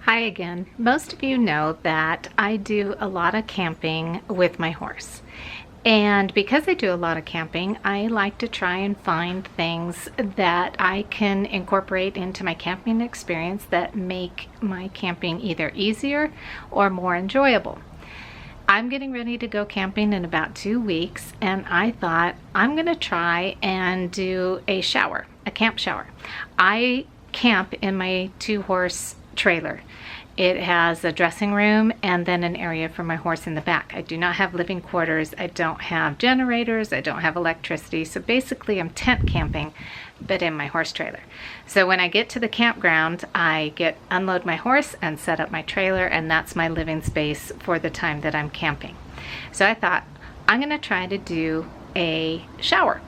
Hi again. Most of you know that I do a lot of camping with my horse. And because I do a lot of camping, I like to try and find things that I can incorporate into my camping experience that make my camping either easier or more enjoyable. I'm getting ready to go camping in about 2 weeks, and I thought I'm going to try and do a shower, a camp shower. I camp in my 2-horse trailer. It has a dressing room and then an area for my horse in the back. I do not have living quarters. I don't have generators. I don't have electricity. So basically I'm tent camping, but in my horse trailer. So when I get to the campground, I unload my horse and set up my trailer, and that's my living space for the time that I'm camping. So I thought I'm going to try to do a shower.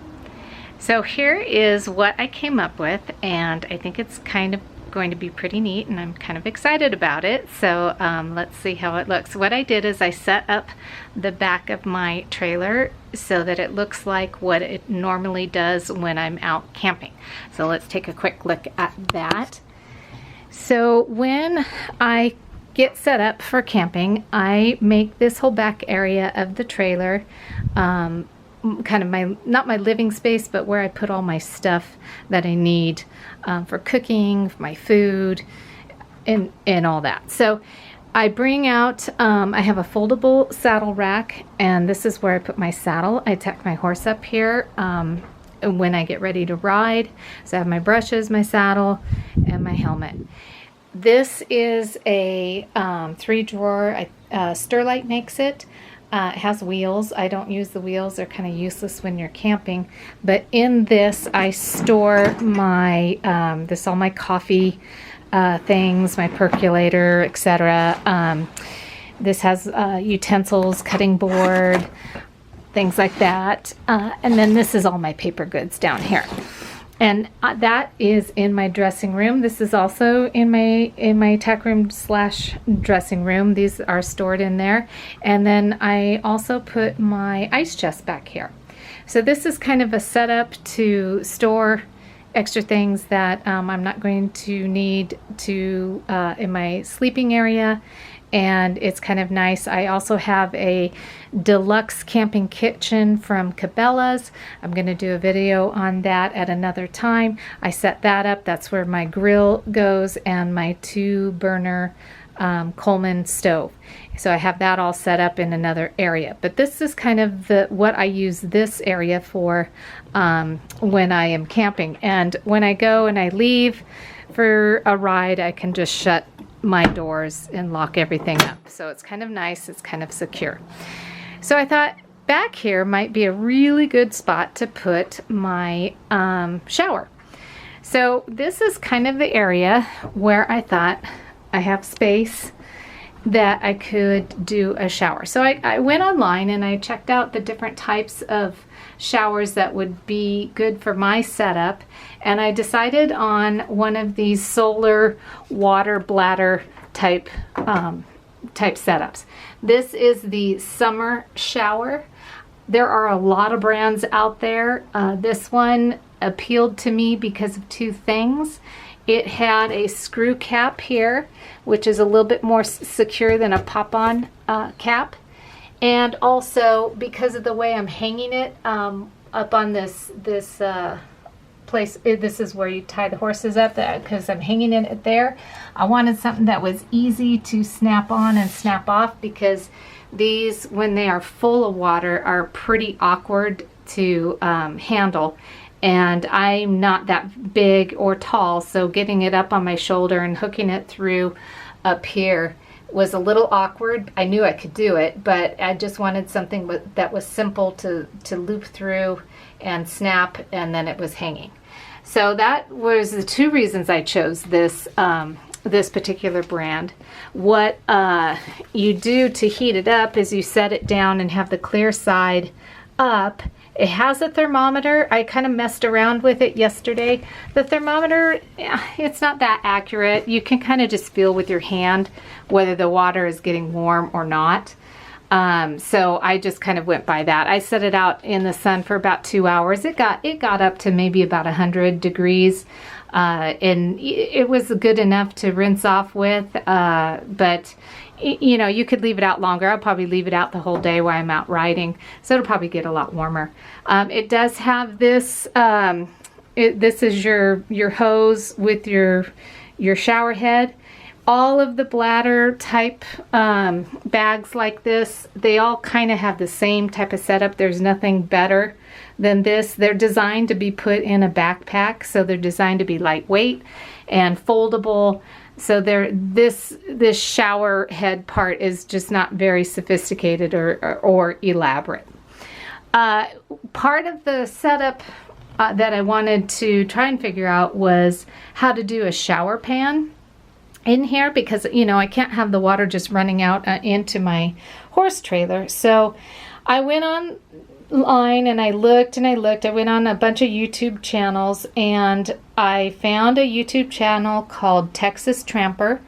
So here is what I came up with, and I think it's kind of going to be pretty neat, and I'm kind of excited about it. So let's see how it looks. What I did is I set up the back of my trailer so that it looks like what it normally does when I'm out camping. So let's take a quick look at that. So when I get set up for camping, I make this whole back area of the trailer kind of not my living space, but where I put all my stuff that I need for cooking, for my food, and all that. So I bring out, I have a foldable saddle rack, and this is where I put my saddle. I tack my horse up here when I get ready to ride. So I have my brushes, my saddle, and my helmet. This is a 3-drawer, Sterlite makes it. It has wheels. I don't use the wheels. They're kind of useless when you're camping. But in this, I store my, all my coffee things, my percolator, etc. This has utensils, cutting board, things like that. And then this is all my paper goods down here. And that is in my dressing room. This is also in my tack room / dressing room. These are stored in there. And then I also put my ice chest back here. So this is kind of a setup to store extra things that I'm not going to need to in my sleeping area. And it's kind of nice. I also have a deluxe camping kitchen from Cabela's. I'm going to do a video on that at another time. I set that up. That's where my grill goes and my 2-burner Coleman stove. So I have that all set up in another area. But this is kind of what I use this area for when I am camping. And when I go and I leave for a ride, I can just shut my doors and lock everything up. So it's kind of nice, it's kind of secure. So I thought back here might be a really good spot to put my shower. So this is kind of the area where I thought I have space that I could do a shower. So I went online and I checked out the different types of showers that would be good for my setup, and I decided on one of these solar water bladder type setups. This is the summer shower. There are a lot of brands out there. This one appealed to me because of 2 things. It had a screw cap here, which is a little bit more secure than a pop-on cap. And also, because of the way I'm hanging it up on this place, this is where you tie the horses up, because I'm hanging it there. I wanted something that was easy to snap on and snap off, because these, when they are full of water, are pretty awkward to handle. And I'm not that big or tall, so getting it up on my shoulder and hooking it through up here was a little awkward. I knew I could do it, but I just wanted something that was simple to loop through and snap, and then it was hanging. So that was the 2 reasons I chose this this particular brand. What you do to heat it up is you set it down and have the clear side up. It has a thermometer. I kind of messed around with it yesterday. The thermometer, it's not that accurate. You can kind of just feel with your hand whether the water is getting warm or not. So I just kind of went by that. I set it out in the sun for about 2 hours. It got up to maybe about 100 degrees. And it was good enough to rinse off with, but you know, you could leave it out longer. I'll probably leave it out the whole day while I'm out riding, so it'll probably get a lot warmer. It does have this, this is your hose with your shower head. All of the bladder type bags like this, they all kind of have the same type of setup. There's nothing better than this. They're designed to be put in a backpack, so they're designed to be lightweight and foldable. So this shower head part is just not very sophisticated or elaborate. Part of the setup that I wanted to try and figure out was how to do a shower pan in here, because you know I can't have the water just running out into my horse trailer. So I went online and I looked. I went on a bunch of YouTube channels, and I found a YouTube channel called Texas Tramper.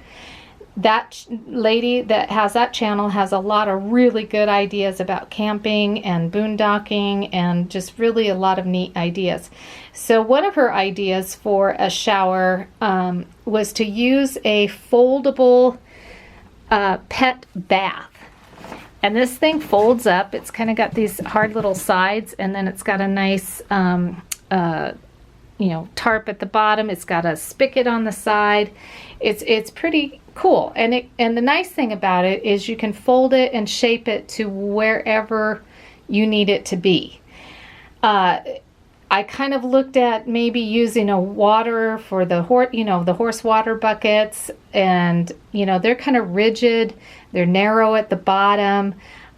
That lady that has that channel has a lot of really good ideas about camping and boondocking, and just really a lot of neat ideas. So one of her ideas for a shower was to use a foldable pet bath. And this thing folds up. It's kind of got these hard little sides, and then it's got a nice you know, tarp at the bottom. It's got a spigot on the side. It's pretty cool. And the nice thing about it is you can fold it and shape it to wherever you need it to be. I kind of looked at maybe using a water for the horse water buckets, and you know, they're kind of rigid. They're narrow at the bottom.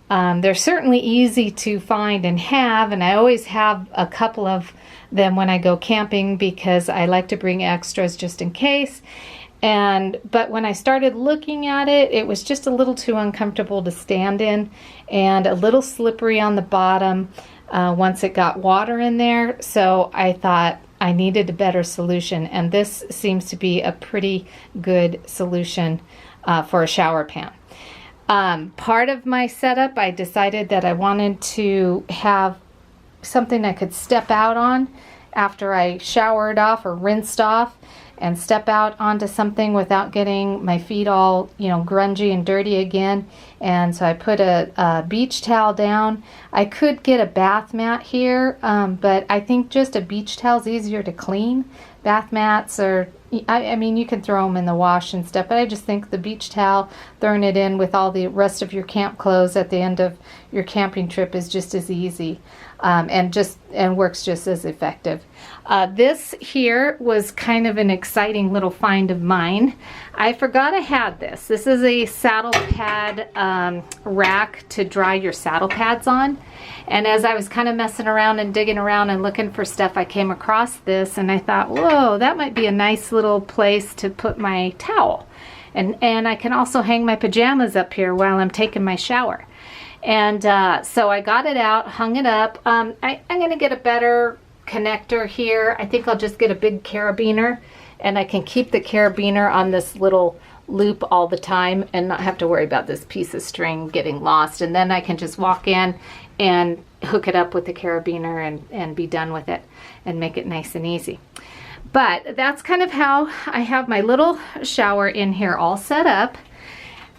They're certainly easy to find and have, and I always have a couple of them when I go camping because I like to bring extras just in case. But when I started looking at it, it was just a little too uncomfortable to stand in and a little slippery on the bottom once it got water in there. So I thought I needed a better solution, and this seems to be a pretty good solution for a shower pan. Part of my setup, I decided that I wanted to have something I could step out on after I showered off or rinsed off, and step out onto something without getting my feet all, you know, grungy and dirty again. And so I put a beach towel down. I could get a bath mat here, but I think just a beach towel is easier to clean. Bath mats are, I mean, you can throw them in the wash and stuff, but I just think the beach towel, throwing it in with all the rest of your camp clothes at the end of your camping trip is just as easy, and works just as effective. This here was kind of an exciting little find of mine. I forgot I had this. This is a saddle pad rack to dry your saddle pads on. And as I was kind of messing around and digging around and looking for stuff, I came across this, and I thought, whoa, that might be a nice little place to put my towel. And I can also hang my pajamas up here while I'm taking my shower. And so I got it out, hung it up. I'm going to get a better connector here. I think I'll just get a big carabiner, and I can keep the carabiner on this little loop all the time and not have to worry about this piece of string getting lost. And then I can just walk in and hook it up with the carabiner and be done with it and make it nice and easy. But that's kind of how I have my little shower in here all set up.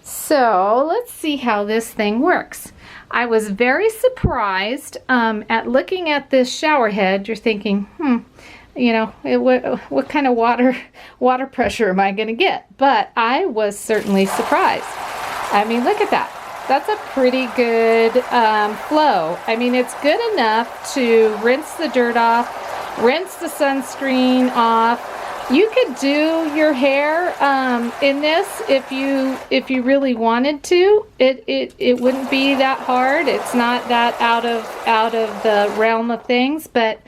So let's see how this thing works. I was very surprised at looking at this shower head. You're thinking, you know, what kind of water pressure am I going to get? But I was certainly surprised. I mean, look at that. That's a pretty good flow. I mean, it's good enough to rinse the dirt off, rinse the sunscreen off. You could do your hair in this if you really wanted to. It wouldn't be that hard. It's not that out of the realm of things. But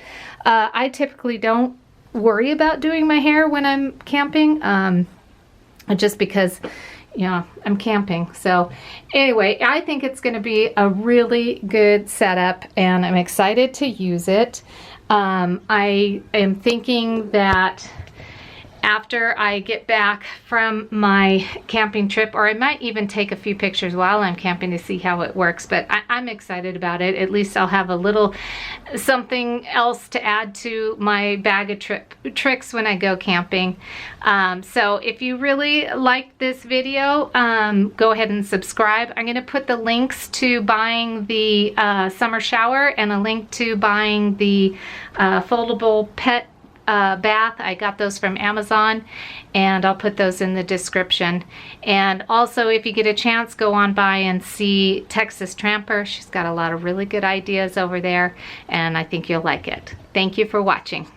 I typically don't worry about doing my hair when I'm camping, just because, you know, I'm camping. So anyway, I think it's going to be a really good setup, and I'm excited to use it. I am thinking that after I get back from my camping trip, or I might even take a few pictures while I'm camping to see how it works, but I'm excited about it. At least I'll have a little something else to add to my bag of tricks when I go camping. So if you really like this video, go ahead and subscribe. I'm going to put the links to buying the summer shower and a link to buying the foldable pet bath. I got those from Amazon, and I'll put those in the description. And also, if you get a chance, go on by and see Texas Tramper. She's got a lot of really good ideas over there, and I think you'll like it. Thank you for watching.